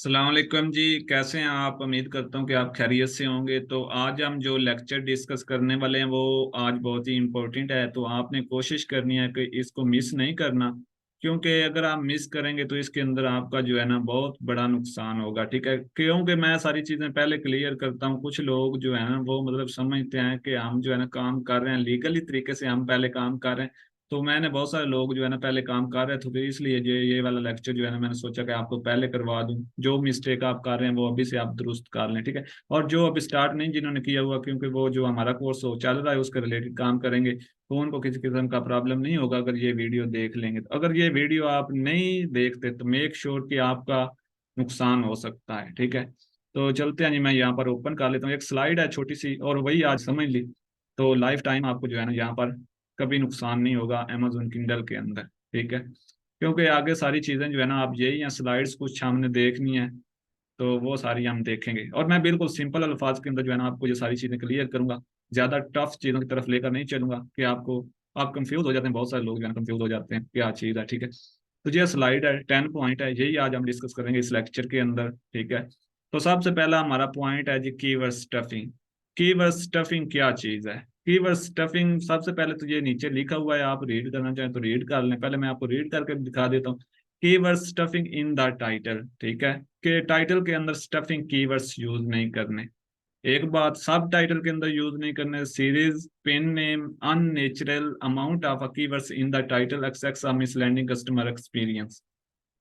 अस्सलाम वालेकुम जी। कैसे हैं आप? उम्मीद करता हूँ कि आप खैरियत से होंगे। तो आज हम जो लेक्चर डिस्कस करने वाले हैं वो आज बहुत ही इम्पोर्टेंट है, तो आपने कोशिश करनी है कि इसको मिस नहीं करना, क्योंकि अगर आप मिस करेंगे तो इसके अंदर आपका जो है ना बहुत बड़ा नुकसान होगा। ठीक है, क्योंकि मैं सारी चीज़ें पहले क्लियर करता हूँ। कुछ लोग जो है ना वो मतलब समझते हैं कि हम जो है ना काम कर रहे हैं लीगली तरीके से, हम पहले काम कर रहे हैं। तो मैंने बहुत सारे लोग जो है ना पहले काम कर रहे थे, तो इसलिए ये वाला लेक्चर जो है ना मैंने सोचा कि आपको पहले करवा दूं। जो मिस्टेक आप कर रहे हैं वो अभी से आप दुरुस्त कर लें, ठीक है। और जो अब स्टार्ट नहीं जिन्होंने किया हुआ, क्योंकि वो जो हमारा कोर्स हो चल रहा है उसके रिलेटेड काम करेंगे, तो उनको किसी किस्म का प्रॉब्लम नहीं होगा अगर ये वीडियो देख लेंगे। तो अगर ये वीडियो आप नहीं देखते तो मेक श्योर कि आपका नुकसान हो सकता है, ठीक है। तो चलते हैं जी, मैं यहाँ पर ओपन कर लेता हूँ। एक स्लाइड है छोटी सी और वही आज समझ ली, तो लाइफ टाइम आपको जो है ना यहाँ पर कभी नुकसान नहीं होगा अमेजोन किंडल के अंदर, ठीक है। क्योंकि आगे सारी चीजें जो है ना आप यही हैं, स्लाइड्स कुछ हमने देखनी है तो वो सारी हम देखेंगे, और मैं बिल्कुल सिंपल अल्फाज के अंदर जो है ना आपको ये सारी चीजें क्लियर करूंगा। ज्यादा टफ चीजों की तरफ लेकर नहीं चलूंगा कि आपको आप कंफ्यूज हो जाते हैं। बहुत सारे लोग जो है ना कंफ्यूज हो जाते हैं क्या चीज है, ठीक है। तो ये स्लाइड है, 10 पॉइंट है, यही आज हम डिस्कस करेंगे इस लेक्चर के अंदर, ठीक है। तो सबसे पहला हमारा पॉइंट है जी कीवर्ड स्टफिंग। कीवर्ड स्टफिंग क्या चीज है? कीवर्ड स्टफिंग सबसे पहले तो ये नीचे लिखा हुआ है, आप रीड करना चाहें तो रीड कर लें। पहले मैं आपको रीड करके दिखा देता हूँ। Keyword stuffing in the title, ठीक है, कि टाइटल के अंदर स्टफिंग कीवर्ड्स यूज नहीं करने। एक बात, सब टाइटल के अंदर यूज नहीं करने। Series, pen name, unnatural amount of keywords in the title excess a misleading customer experience,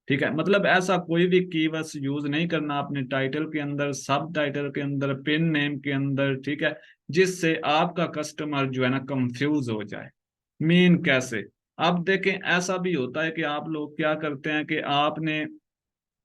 ठीक है। मतलब ऐसा कोई भी कीवर्ड्स यूज नहीं करना अपने टाइटल के अंदर, सब टाइटल के अंदर, पिन नेम के अंदर, ठीक है, जिससे आपका कस्टमर जो है ना कंफ्यूज हो जाए। मीन कैसे? अब देखें, ऐसा भी होता है कि आप लोग क्या करते हैं कि आपने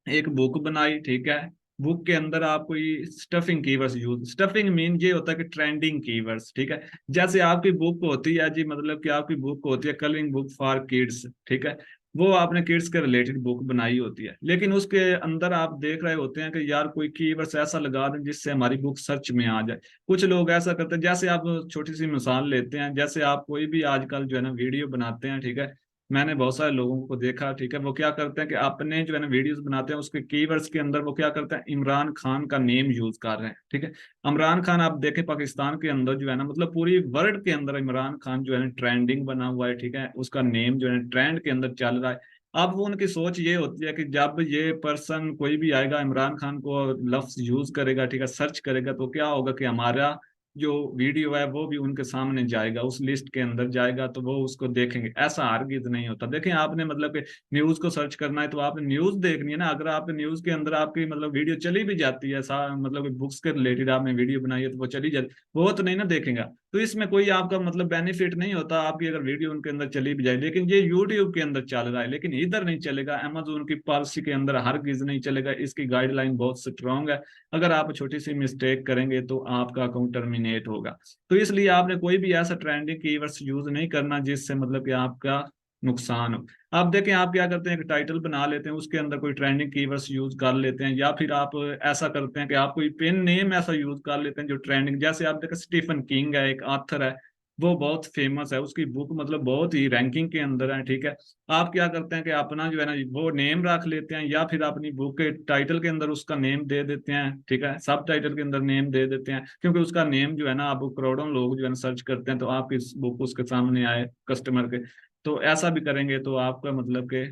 एक बुक बनाई, ठीक है। बुक के अंदर आप कोई stuffing keywords use, stuffing mean ये होता है कि ट्रेंडिंग कीवर्ड्स, ठीक है। जैसे आपकी बुक होती है जी, मतलब कि आपकी बुक होती है कलरिंग बुक फॉर किड्स, ठीक है। वो आपने किड्स के रिलेटेड बुक बनाई होती है, लेकिन उसके अंदर आप देख रहे होते हैं कि यार कोई कीवर्ड्स ऐसा लगा दें जिससे हमारी बुक सर्च में आ जाए। कुछ लोग ऐसा करते हैं, जैसे आप छोटी सी मिसाल लेते हैं, जैसे आप कोई भी आजकल जो है ना वीडियो बनाते हैं, ठीक है। मैंने बहुत सारे लोगों को देखा, ठीक है, वो क्या करते हैं कि अपने जो है ना वीडियोस बनाते हैं उसके कीवर्ड्स के अंदर वो क्या करते हैं, इमरान खान का नेम यूज कर रहे हैं, ठीक है। इमरान खान आप देखें पाकिस्तान के अंदर जो है ना, मतलब पूरी वर्ल्ड के अंदर इमरान खान जो है ना ट्रेंडिंग बना हुआ है, ठीक है। उसका नेम जो है ट्रेंड के अंदर चल रहा है। अब वो उनकी सोच ये होती है कि जब ये पर्सन कोई भी आएगा इमरान खान को लफ्ज यूज करेगा, ठीक है, सर्च करेगा, तो क्या होगा कि हमारा जो वीडियो है वो भी उनके सामने जाएगा, उस लिस्ट के अंदर जाएगा, तो वो उसको देखेंगे। ऐसा हरगिज नहीं होता। देखें, आपने मतलब कि न्यूज को सर्च करना है तो आपने न्यूज देखनी है ना। अगर आप न्यूज के अंदर आपकी मतलब वीडियो चली भी जाती है, मतलब बुक्स के रिलेटेड आपने वीडियो बनाई है तो वो चली जाती, वो तो नहीं ना देखेगा। तो इसमें कोई आपका मतलब बेनिफिट नहीं होता आपकी अगर वीडियो उनके अंदर चली भी जाए। लेकिन ये यूट्यूब के अंदर चल रहा है, लेकिन इधर नहीं चलेगा। अमेजोन की पॉलिसी के अंदर हरगिज नहीं चलेगा, इसकी गाइडलाइन बहुत स्ट्रांग है। अगर आप छोटी सी मिस्टेक करेंगे तो आपका अकाउंट टर्मिनेट होगा। तो इसलिए आपने कोई भी ऐसा ट्रेंडिंग कीवर्ड्स यूज नहीं करना जिससे मतलब कि आपका नुकसान हो। आप देखें, आप क्या करते हैं कि टाइटल बना लेते हैं, उसके अंदर कोई ट्रेंडिंग कीवर्ड्स यूज कर लेते हैं, या फिर आप ऐसा करते हैं कि आप कोई पेन नेम ऐसा यूज कर लेते हैं जो ट्रेंडिंग। जैसे आप देखें, स्टीफन किंग है, एक ऑथर है, वो बहुत फेमस है, उसकी बुक मतलब बहुत ही रैंकिंग के अंदर है, ठीक है। आप क्या करते हैं कि अपना जो है ना वो नेम रख लेते हैं, या फिर अपनी बुक के टाइटल के अंदर उसका नेम दे देते हैं, ठीक है, सब टाइटल के अंदर नेम दे देते हैं, क्योंकि उसका नेम जो है ना अब करोड़ों लोग जो है ना सर्च करते हैं, तो आपकी बुक उसके सामने आए कस्टमर के। तो ऐसा भी करेंगे तो आपका मतलब कि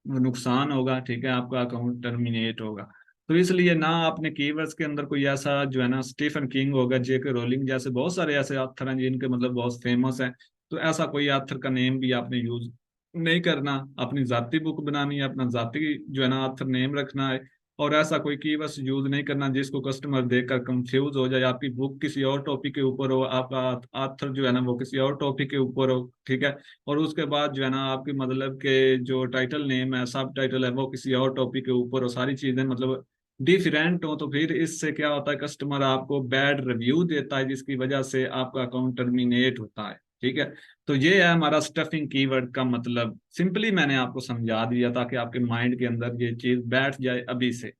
नुकसान होगा, ठीक है, आपका अकाउंट टर्मिनेट होगा। तो इसलिए ना आपने कीवर्ड्स के अंदर कोई ऐसा जो है ना स्टीफन किंग होगा, जेके रोलिंग जैसे बहुत सारे ऐसे ऑथर हैं जिनके मतलब बहुत फेमस हैं, तो ऐसा कोई ऑथर का नेम भी आपने यूज नहीं करना। अपनी जाती बुक बनानी है, अपना जाती जो है ना ऑथर नेम रखना है। और ऐसा कोई कीवर्ड्स यूज नहीं करना जिसको कस्टमर देखकर कंफ्यूज हो जाए, आपकी बुक किसी और टॉपिक के ऊपर हो, आपका ऑथर जो है ना वो किसी और टॉपिक के ऊपर हो, ठीक है। और उसके बाद जो है ना आपकी मतलब के जो टाइटल नेम है, सब टाइटल है, वो किसी और टॉपिक के ऊपर हो, सारी चीजें मतलब डिफरेंट हो, तो फिर इससे क्या होता है, कस्टमर आपको बैड रिव्यू देता है, जिसकी वजह से आपका अकाउंट टर्मिनेट होता है, ठीक है। तो ये है हमारा स्टफिंग कीवर्ड का मतलब। सिंपली मैंने आपको समझा दिया ताकि आपके माइंड के अंदर ये चीज बैठ जाए अभी से।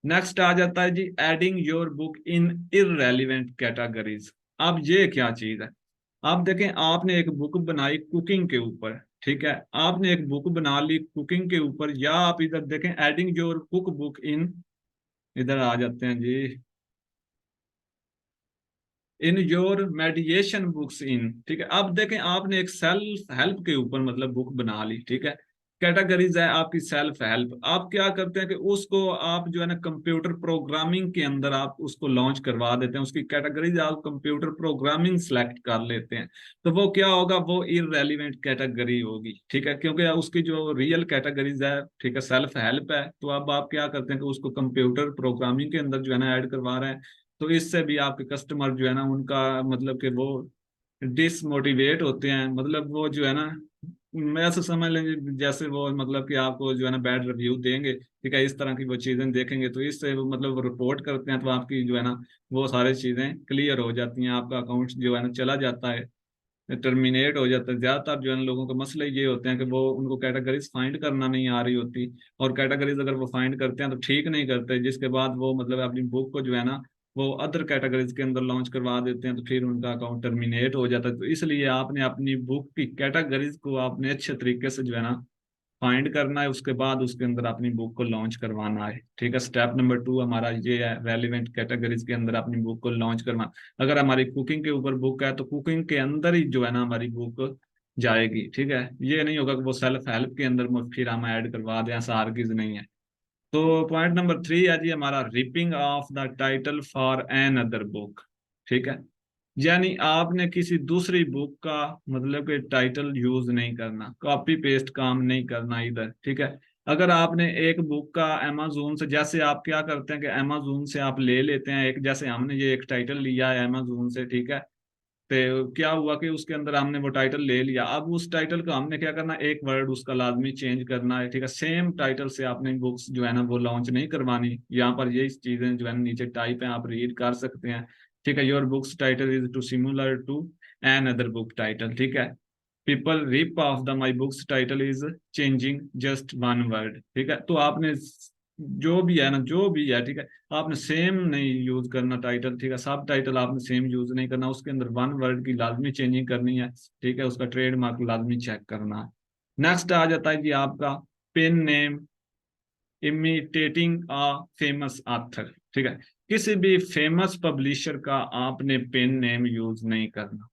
नेक्स्ट आ जाता है जी, adding your book in irrelevant categories. अब ये क्या चीज है? आप देखें, आपने एक बुक बनाई कुकिंग के ऊपर, ठीक है, आपने एक बुक बना ली कुकिंग के ऊपर, या आप इधर देखें adding your cook book in, इधर आ जाते हैं जी, इन योर मेडिएशन बुक्स इन। ठीक है, अब देखें आपने एक सेल्फ हेल्प के ऊपर मतलब बुक बना ली। ठीक है, कैटेगरीज है आपकी सेल्फ हेल्प। आप क्या करते हैं कि उसको आप जो है ना कंप्यूटर प्रोग्रामिंग के अंदर आप उसको लॉन्च करवा देते हैं, उसकी कैटेगरीज आप कंप्यूटर प्रोग्रामिंग सेलेक्ट कर लेते हैं। तो वो क्या होगा, वो इररेलीवेंट कैटेगरी होगी। ठीक है, क्योंकि उसकी जो रियल कैटेगरीज है, ठीक है, सेल्फ हेल्प है, तो अब आप क्या करते हैं कि उसको कंप्यूटर प्रोग्रामिंग के अंदर जो है ना ऐड करवा रहे हैं। तो इससे भी आपके कस्टमर जो है ना उनका मतलब कि वो डिसमोटिवेट होते हैं, मतलब वो जो है ना, मैं ऐसा समझ लेंगे जैसे वो मतलब कि आपको जो है ना बैड रिव्यू देंगे। ठीक है, इस तरह की वो चीजें देखेंगे, तो इससे वो मतलब वो रिपोर्ट करते हैं, तो आपकी जो है ना वो सारी चीजें क्लियर हो जाती हैं, आपका अकाउंट जो है ना चला जाता है, टर्मिनेट हो जाता है। ज्यादातर जो है ना लोगों के मसले ये होते हैं कि वो उनको कैटेगरीज फाइंड करना नहीं आ रही होती, और कैटेगरीज अगर वो फाइंड करते हैं तो ठीक नहीं करते, जिसके बाद वो मतलब अपनी बुक को जो है ना वो अदर कैटेगरीज के अंदर लॉन्च करवा देते हैं, तो फिर उनका अकाउंट टर्मिनेट हो जाता है। तो इसलिए आपने अपनी बुक की कैटेगरीज को आपने अच्छे तरीके से जो है ना फाइंड करना है, उसके बाद उसके अंदर अपनी बुक को लॉन्च करवाना है। ठीक है, स्टेप नंबर 2 हमारा ये है, रेलिवेंट कैटेगरीज के अंदर अपनी बुक को लॉन्च करवाना। अगर हमारी कुकिंग के ऊपर बुक है तो कुकिंग के अंदर ही जो है ना हमारी बुक जाएगी। ठीक है, ये नहीं होगा कि वो सेल्फ हेल्प के अंदर फिर हम ऐड करवा दें, ऐसा हरगिज नहीं है। तो पॉइंट नंबर 3 है जी हमारा, ripping off the title for another book. ठीक है, यानी आपने किसी दूसरी बुक का मतलब कि टाइटल यूज नहीं करना, कॉपी पेस्ट काम नहीं करना इधर। ठीक है, अगर आपने एक बुक का अमेजोन से, जैसे आप क्या करते हैं कि अमेजोन से आप ले लेते हैं एक, जैसे हमने ये एक टाइटल लिया है अमेजोन से। ठीक है, तो क्या हुआ कि उसके अंदर हमने वो टाइटल ले लिया, अब उस टाइटल का हमने क्या करना है, एक वर्ड उसका लाजमी चेंज करना है। ठीक है, सेम टाइटल से आपने बुक्स जो है ना वो लॉन्च नहीं करवानी। यहाँ पर ये चीजें जो है ना नीचे टाइप है, आप रीड कर सकते हैं। ठीक है, your books title is too similar to another book title. ठीक है, people rip off the my books title is changing just one word. ठीक है, तो आपने जो भी है ना, जो भी है, ठीक है, आपने सेम नहीं यूज करना टाइटल। ठीक है, सब टाइटल आपने सेम यूज नहीं करना, उसके अंदर वन वर्ड की लाजमी चेंजिंग करनी है। ठीक है, उसका ट्रेडमार्क लाजमी चेक करना है। नेक्स्ट आ जाता है जी आपका pen name imitating a famous author. ठीक है, किसी भी फेमस पब्लिशर का आपने पेन नेम यूज नहीं करना।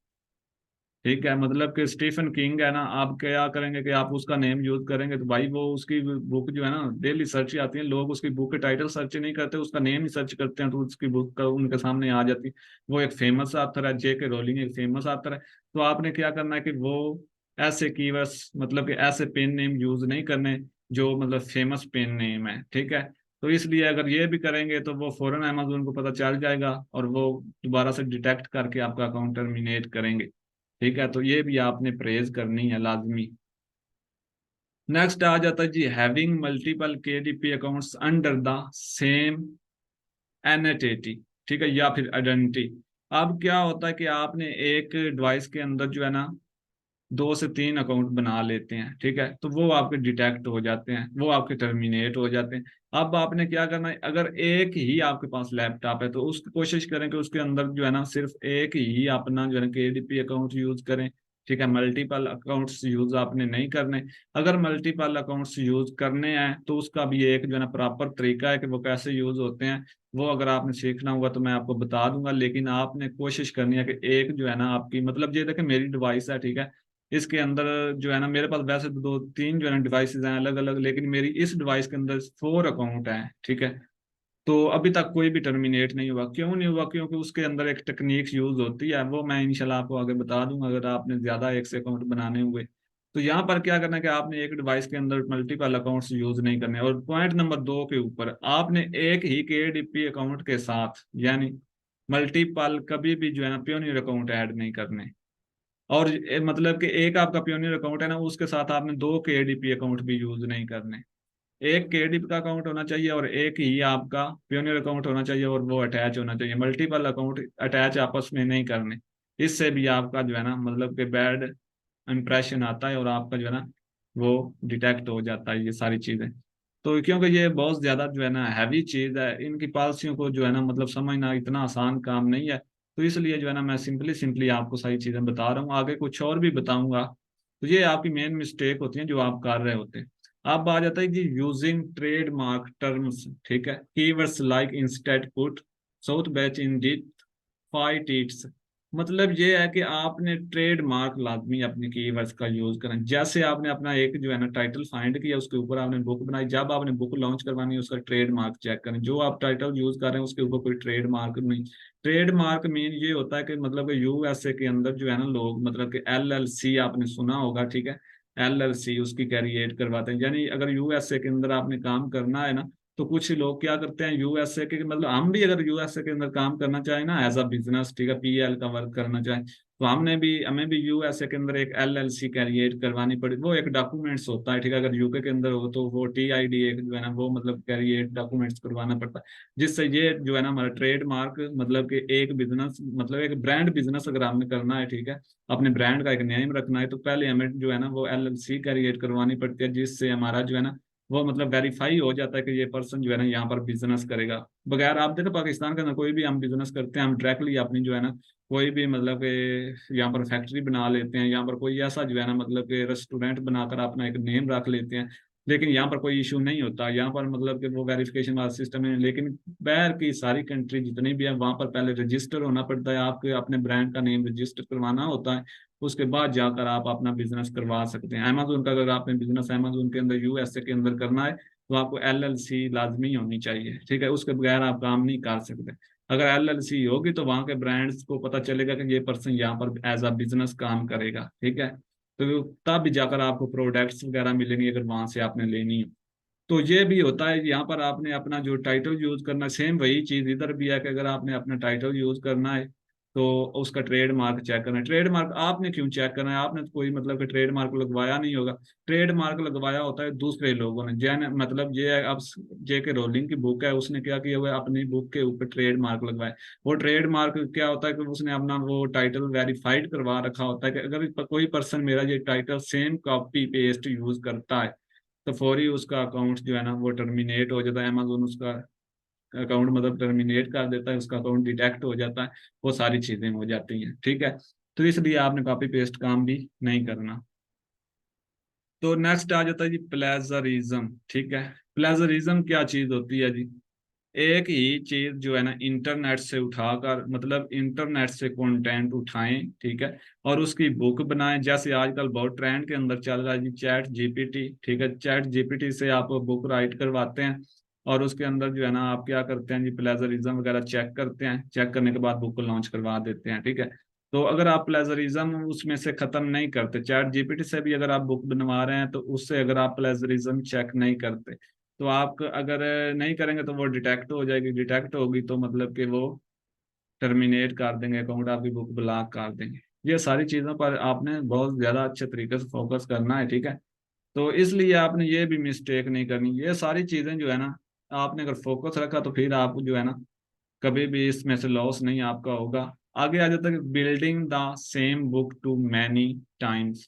ठीक है, मतलब कि स्टीफन किंग है ना, आप क्या करेंगे कि आप उसका नेम यूज करेंगे तो भाई वो उसकी बुक जो है ना डेली सर्च आती है, लोग उसकी बुक के टाइटल सर्च नहीं करते, उसका नेम ही सर्च करते हैं, तो उसकी बुक का उनके सामने आ जाती है। वो एक फेमस ऑथर है, जे के रोलिंग एक फेमस ऑथर है। तो आपने क्या करना है कि वो ऐसे कीवर्ड्स मतलब कि ऐसे पेन नेम यूज नहीं करने जो मतलब फेमस पेन नेम है। ठीक है, तो इसलिए अगर ये भी करेंगे तो वो फौरन अमेजोन को पता चल जाएगा, और वो दोबारा से डिटेक्ट करके आपका अकाउंट टर्मिनेट करेंगे। ठीक है, तो ये भी आपने प्रेज करनी है लाजमी। नेक्स्ट आ जाता है जी, having multiple KDP accounts under the same entity. ठीक है, या फिर आइडेंटिटी। अब क्या होता है कि आपने एक डिवाइस के अंदर जो है ना 2 से 3 अकाउंट बना लेते हैं। ठीक है, तो वो आपके डिटेक्ट हो जाते हैं, वो आपके टर्मिनेट हो जाते हैं। अब आपने क्या करना है, अगर एक ही आपके पास लैपटॉप है तो उसकी कोशिश करें कि उसके अंदर जो है ना सिर्फ एक ही अपना जो है ना केडीपी अकाउंट यूज करें। ठीक है, मल्टीपल अकाउंट्स यूज आपने नहीं करने। अगर मल्टीपल अकाउंट्स यूज करने हैं तो उसका भी एक जो है ना प्रॉपर तरीका है कि वो कैसे यूज होते हैं, वो अगर आपने सीखना होगा तो मैं आपको बता दूंगा। लेकिन आपने कोशिश करनी है कि एक जो है ना आपकी मतलब ये देखें मेरी डिवाइस है। ठीक है, इसके अंदर जो है ना मेरे पास वैसे तो 2 3 जो है ना डिवाइसेज हैं अलग अलग, लेकिन मेरी इस डिवाइस के अंदर 4 अकाउंट हैं। ठीक है, तो अभी तक कोई भी टर्मिनेट नहीं हुआ। क्यों नहीं हुआ, क्योंकि उसके अंदर एक टेक्निक यूज होती है, वो मैं इंशाल्लाह आपको आगे बता दूंगा अगर आपने ज्यादा एक से अकाउंट बनाने हुए। तो यहाँ पर क्या करना है कि आपने एक डिवाइस के अंदर मल्टीपल अकाउंट्स यूज नहीं करने। और पॉइंट नंबर 2 के ऊपर आपने एक ही केडीपी अकाउंट के साथ यानी मल्टीपल कभी भी जो है ना प्योनियर अकाउंट ऐड नहीं करने। और मतलब कि एक आपका पियोनियर अकाउंट है ना, उसके साथ आपने 2 केडीपी अकाउंट भी यूज नहीं करने। एक केडीपी का अकाउंट होना चाहिए और एक ही आपका पियोनियर अकाउंट होना चाहिए, और वो अटैच होना चाहिए। मल्टीपल अकाउंट अटैच आपस में नहीं करने, इससे भी आपका जो है ना मतलब कि बैड इंप्रेशन आता है, और आपका जो है ना वो डिटेक्ट हो जाता है ये सारी चीजें। तो क्योंकि ये बहुत ज्यादा जो है ना हैवी चीज है, इनकी पॉलिसियों को जो है ना मतलब समझना इतना आसान काम नहीं है। तो इसलिए जो है ना मैं सिंपली सिंपली आपको सारी चीजें बता रहा हूँ, आगे कुछ और भी बताऊंगा। तो ये आपकी मेन मिस्टेक होती है जो आप कर रहे होते हैं। अब आ जाता है जी यूजिंग ट्रेडमार्क टर्म्स, ठीक है, keywords like instead put, south batch in fight it's. मतलब ये है कि आपने ट्रेडमार्क लाजमी अपने कीवर्ड्स का यूज करें। जैसे आपने अपना एक जो है ना टाइटल फाइंड किया, उसके ऊपर आपने बुक बनाई, जब आपने बुक लॉन्च करवानी है उसका ट्रेडमार्क चेक करें। जो आप टाइटल यूज कर रहे हैं उसके ऊपर कोई ट्रेडमार्क नहीं। ट्रेडमार्क मीन ये होता है कि मतलब कि यूएसए के अंदर जो है ना लोग, मतलब कि एलएलसी आपने सुना होगा, ठीक है, एलएलसी उसकी क्रिएट करवाते हैं। यानी अगर यूएसए के अंदर आपने काम करना है ना, तो कुछ लोग क्या करते हैं यूएसए के, मतलब हम भी अगर यूएसए के अंदर काम करना चाहें ना एज अ बिजनेस, ठीक है, पीएल का वर्क करना चाहें, तो हमें भी यूएसए के अंदर एक एलएलसी क्रिएट करवानी पड़ी। वो एक डॉक्यूमेंट्स होता है, ठीक है, अगर यूके के अंदर हो तो वो टीआईडी एक जो है ना वो मतलब क्रिएट डॉक्यूमेंट्स करवाना पड़ता है, जिससे ये जो है ना हमारा ट्रेडमार्क, मतलब कि एक बिजनेस, मतलब एक ब्रांड बिजनेस अगर हमने करना है, ठीक है, अपने ब्रांड का एक नेम रखना है, तो पहले हमें जो है ना वो एलएलसी क्रिएट करवानी पड़ती है, जिससे हमारा जो है ना वो मतलब वेरीफाई हो जाता है कि ये पर्सन जो है ना यहाँ पर बिजनेस करेगा। बगैर आप देखो पाकिस्तान के अंदर कोई भी हम बिजनेस करते हैं, हम डायरेक्टली अपनी जो है ना कोई भी मतलब कि यहाँ पर फैक्ट्री बना लेते हैं, यहाँ पर कोई ऐसा जो है ना मतलब कि रेस्टोरेंट बनाकर अपना एक नेम रख लेते हैं, लेकिन यहाँ पर कोई इशू नहीं होता। यहाँ पर मतलब कि वो वेरिफिकेशन वाला सिस्टम है, लेकिन बाहर की सारी कंट्री जितनी भी है वहाँ पर पहले रजिस्टर होना पड़ता है, आपके अपने ब्रांड का नेम रजिस्टर करवाना होता है, उसके बाद जाकर आप अपना बिजनेस करवा सकते हैं। अमेजोन का अगर आपने बिजनेस अमेजोन के अंदर यूएसए के अंदर करना है, तो आपको एलएलसी लाजमी होनी चाहिए, ठीक है, उसके बगैर आप काम नहीं कर सकते। अगर एलएलसी होगी तो वहाँ के ब्रांड्स को पता चलेगा कि ये पर्सन यहाँ पर एज अ बिजनेस काम करेगा, ठीक है, तो तब भी जाकर आपको प्रोडक्ट्स वगैरह मिलेंगे अगर वहां से आपने लेनी हो। तो ये भी होता है यहाँ पर आपने अपना जो टाइटल यूज करना, सेम वही चीज इधर भी है कि अगर आपने अपना टाइटल यूज करना है तो उसका ट्रेडमार्क चेक करना है। ट्रेडमार्क आपने क्यों चेक करना है, आपने तो कोई मतलब कि ट्रेडमार्क लगवाया नहीं होगा। ट्रेडमार्क लगवाया होता है दूसरे लोगों ने, जैन मतलब ये है, अब जे के रोलिंग की बुक है, उसने क्या किया हुआ है अपनी बुक के ऊपर ट्रेडमार्क लगवाया। वो ट्रेडमार्क क्या होता है कि उसने अपना वो टाइटल वेरीफाइड करवा रखा होता है कि अगर कोई पर्सन मेरा ये title same copy paste use करता है, तो फौरी उसका अकाउंट जो है ना वो टर्मिनेट हो जाता है, अमेजोन उसका अकाउंट मतलब टर्मिनेट कर देता है, उसका अकाउंट डिटेक्ट हो जाता है, वो सारी चीजें हो जाती हैं, ठीक है। तो इसलिए आपने कॉपी पेस्ट काम भी नहीं करना। तो नेक्स्ट आ जाता है जी प्लेजरिज्म, ठीक है। प्लेजरिज्म क्या चीज होती है जी, एक ही चीज जो है ना इंटरनेट से उठाकर, मतलब इंटरनेट से कंटेंट उठाएं, ठीक है, और उसकी बुक बनाएं। जैसे आजकल बहुत ट्रेंड के अंदर चल रहा है जी चैट जीपीटी, ठीक है, चैट जीपीटी से आप बुक राइट करवाते हैं, और उसके अंदर जो है ना आप क्या करते हैं जी प्लेजरिज्म वगैरह चेक करते हैं, चेक करने के बाद बुक को लॉन्च करवा देते हैं, ठीक है। तो अगर आप प्लेजरिज्म उसमें से खत्म नहीं करते, चैट जीपीटी से भी अगर आप बुक बनवा रहे हैं, तो उससे अगर आप प्लेजरिज्म चेक नहीं करते, तो आप अगर नहीं करेंगे तो वो डिटेक्ट हो जाएगी, डिटेक्ट होगी तो मतलब कि वो टर्मिनेट कर देंगे अकाउंट, आपकी बुक ब्लॉक कर देंगे। ये सारी चीज़ों पर आपने बहुत ज़्यादा अच्छे तरीके से फोकस करना है, ठीक है। तो इसलिए आपने ये भी मिस्टेक नहीं करनी, ये सारी चीज़ें जो है ना आपने अगर फोकस रखा तो फिर आप जो है ना कभी भी इसमें से लॉस नहीं आपका होगा। आगे आ जाता है building the same book too many times.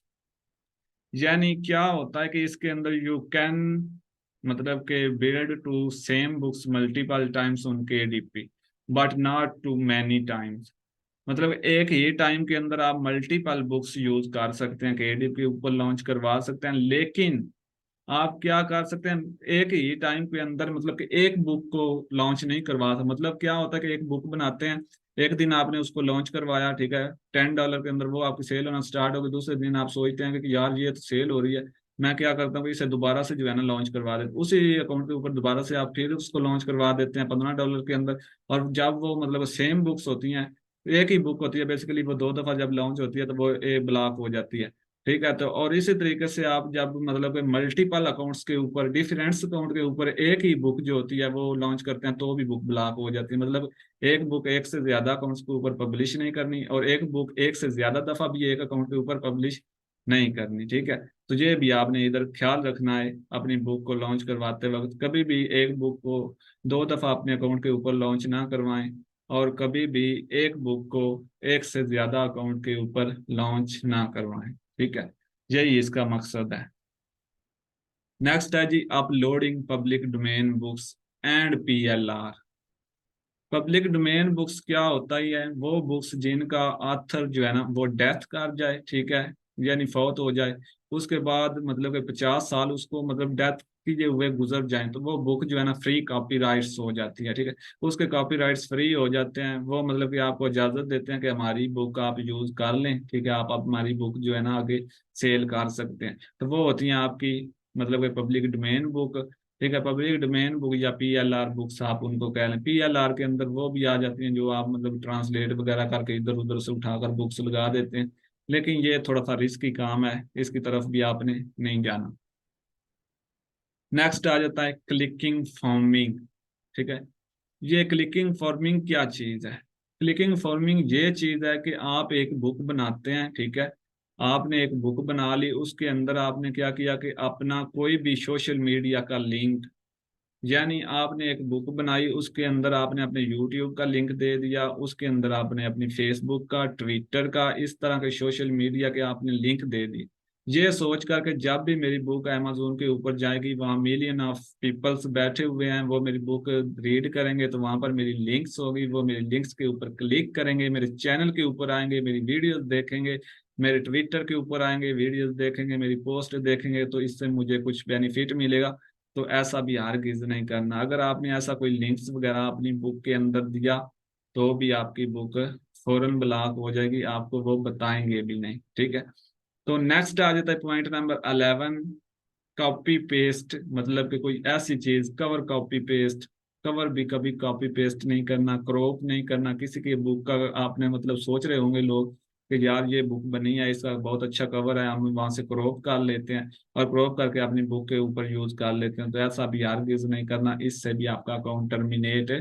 यानी क्या होता है कि इसके अंदर यू कैन, मतलब के build two same books multiple times on KDP but not too many times. मतलब एक ही टाइम के अंदर आप मल्टीपल बुक्स यूज कर सकते हैं, केडीपी ऊपर लॉन्च करवा सकते हैं, लेकिन आप क्या कर सकते हैं एक ही टाइम के अंदर, मतलब कि एक बुक को लॉन्च नहीं करवा सकते। मतलब क्या होता है कि एक बुक बनाते हैं, एक दिन आपने उसको लॉन्च करवाया, ठीक है, $10 के अंदर वो आपकी सेल होना स्टार्ट हो गई, दूसरे दिन आप सोचते हैं कि यार ये तो सेल हो रही है, मैं क्या करता हूँ इसे दोबारा से जो है ना लॉन्च करवा देते, उसी अकाउंट के ऊपर दोबारा से आप फिर उसको लॉन्च करवा देते हैं $15 के अंदर। और जब वो मतलब सेम बुक्स होती हैं, एक ही बुक होती है बेसिकली, वो दो दफा जब लॉन्च होती है तो वो ए ब्लॉक हो जाती है, ठीक है। तो और इसी तरीके से आप जब मतलब मल्टीपल अकाउंट्स के ऊपर, डिफरेंट अकाउंट के ऊपर एक ही बुक जो होती है वो लॉन्च करते हैं, तो भी बुक ब्लॉक हो जाती है। मतलब एक बुक एक से ज्यादा अकाउंट्स के ऊपर पब्लिश नहीं करनी, और एक बुक एक से ज्यादा दफा भी एक अकाउंट के ऊपर पब्लिश नहीं करनी, ठीक है। तो ये भी आपने इधर ख्याल रखना है अपनी बुक को लॉन्च करवाते वक्त, कभी भी एक बुक को दो दफा अपने अकाउंट के ऊपर लॉन्च ना करवाएं, और कभी भी एक बुक को एक से ज्यादा अकाउंट के ऊपर लॉन्च ना करवाएं, ठीक है। यही इसका मकसद है। नेक्स्ट है जी uploading public domain books and PLR. Public domain books क्या होता ही है, वो बुक्स जिनका ऑथर जो है ना वो डेथ कर जाए, ठीक है, यानी फौत हो जाए, उसके बाद मतलब कि 50 साल उसको मतलब डेथ की जो हुए गुजर जाए, तो वो बुक जो है ना फ्री कॉपीराइट्स हो जाती है, ठीक है। उसके कॉपीराइट्स फ्री हो जाते हैं, वो मतलब कि आपको इजाजत देते हैं कि हमारी बुक आप यूज कर लें, ठीक है, आप हमारी बुक जो है ना आगे सेल कर सकते हैं। तो वो होती हैं आपकी मतलब कि पब्लिक डोमेन बुक, ठीक है। पब्लिक डोमेन बुक या PLR बुक्स आप उनको कह लें। PLR के अंदर वो भी आ जाती हैं जो आप मतलब ट्रांसलेट वगैरह करके इधर उधर से उठाकर बुक्स लगा देते हैं, लेकिन ये थोड़ा सा रिस्की काम है, इसकी तरफ भी आपने नहीं जाना। नेक्स्ट आ जाता है क्लिकिंग फॉर्मिंग, ठीक है। ये क्लिकिंग फॉर्मिंग क्या चीज है? क्लिकिंग फॉर्मिंग ये चीज है कि आप एक बुक बनाते हैं, ठीक है। आपने एक बुक बना ली, उसके अंदर आपने क्या किया कि अपना कोई भी सोशल मीडिया का लिंक, यानी आपने एक बुक बनाई, उसके अंदर आपने अपने यूट्यूब का लिंक दे दिया, उसके अंदर आपने अपनी फेसबुक का, ट्विटर का, इस तरह के सोशल मीडिया के आपने लिंक दे दी। ये सोच कर के जब भी मेरी बुक अमेजोन के ऊपर जाएगी, वहाँ मिलियन ऑफ पीपल्स बैठे हुए हैं, वो मेरी बुक रीड करेंगे, तो वहां पर मेरी लिंक्स होगी, वो मेरी लिंक्स के ऊपर क्लिक करेंगे, मेरे चैनल के ऊपर आएंगे, मेरी वीडियोस देखेंगे, मेरे ट्विटर के ऊपर आएंगे, वीडियोस देखेंगे, मेरी पोस्ट देखेंगे, तो इससे मुझे कुछ बेनिफिट मिलेगा। तो ऐसा भी हरगिज नहीं करना। अगर आपने ऐसा कोई लिंक्स वगैरह अपनी बुक के अंदर दिया, तो भी आपकी बुक फौरन ब्लॉक हो जाएगी, आपको वो बताएंगे भी नहीं, ठीक है। तो नेक्स्ट आ जाता है पॉइंट नंबर 11, कॉपी पेस्ट। मतलब कि कोई ऐसी चीज, कवर कॉपी पेस्ट, कवर भी कभी कॉपी पेस्ट नहीं करना, क्रॉप नहीं करना किसी की बुक का। आपने मतलब सोच रहे होंगे लोग कि यार ये बुक बनी है, इसका बहुत अच्छा कवर है, हम वहां से क्रॉप कर लेते हैं और क्रॉप करके अपनी बुक के ऊपर यूज कर लेते हैं। तो ऐसा भी हरगिज नहीं करना, इससे भी आपका अकाउंट टर्मिनेट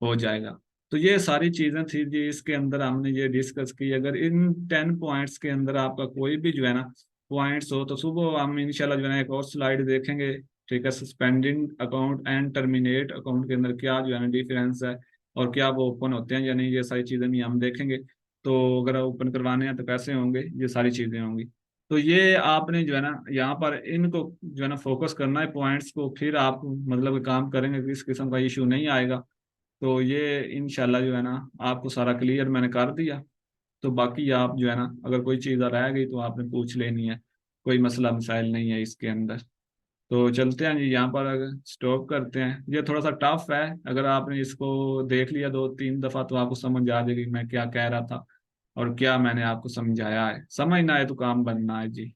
हो जाएगा। तो ये सारी चीजें थी जी, इसके अंदर हमने ये डिस्कस की। अगर इन 10 पॉइंट्स के अंदर आपका कोई भी जो है ना पॉइंट्स हो, तो सुबह हम इंशाल्लाह जो है ना एक और स्लाइड देखेंगे, ठीक है। Suspending account and terminate account के अंदर क्या जो है ना डिफरेंस है, और क्या वो ओपन होते हैं या नहीं, ये सारी चीजें भी हम देखेंगे। तो अगर ओपन करवाने हैं तो कैसे होंगे, ये सारी चीजें होंगी। तो ये आपने जो है ना यहाँ पर इनको जो है ना फोकस करना है पॉइंट्स को, फिर आप मतलब काम करेंगे, किस किस्म का इशू नहीं आएगा। तो ये इंशाल्लाह जो है ना आपको सारा क्लियर मैंने कर दिया। तो बाकी आप जो है ना अगर कोई चीज़ रह गई तो आपने पूछ लेनी है, कोई मसला मसाइल नहीं है इसके अंदर। तो चलते हैं जी, यहाँ पर अगर स्टॉप करते हैं। ये थोड़ा सा टफ है, अगर आपने इसको देख लिया 2-3 दफ़ा तो आपको समझ आ जाएगी मैं क्या कह रहा था और क्या मैंने आपको समझाया है। समझना है तो काम बनना है जी।